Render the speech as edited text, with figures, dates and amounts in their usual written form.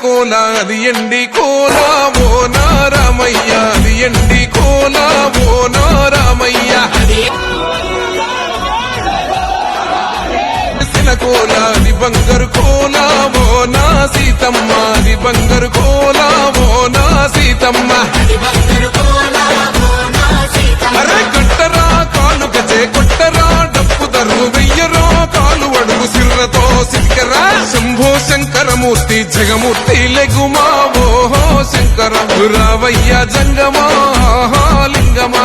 కోల అది ఎండి కోల ఓ నారామయ్య అది ఎండి కోల ఓ నారామయ్య కోల అది బంగారు కోల ఓ నా సీతమ్మ అది బంగారు కోల ఓ నా సీతమ్మ అరే కట్టరా కాలు గజే కొట్టరా డప్పు దరువు వెయ్యరో కాలు అడుగు సిర్రతో సిక్కరా శంభో శంకరమూర్తి జగమూర్తి లెగుమా ఓహో శంకర రావయ్య జంగమా లింగమా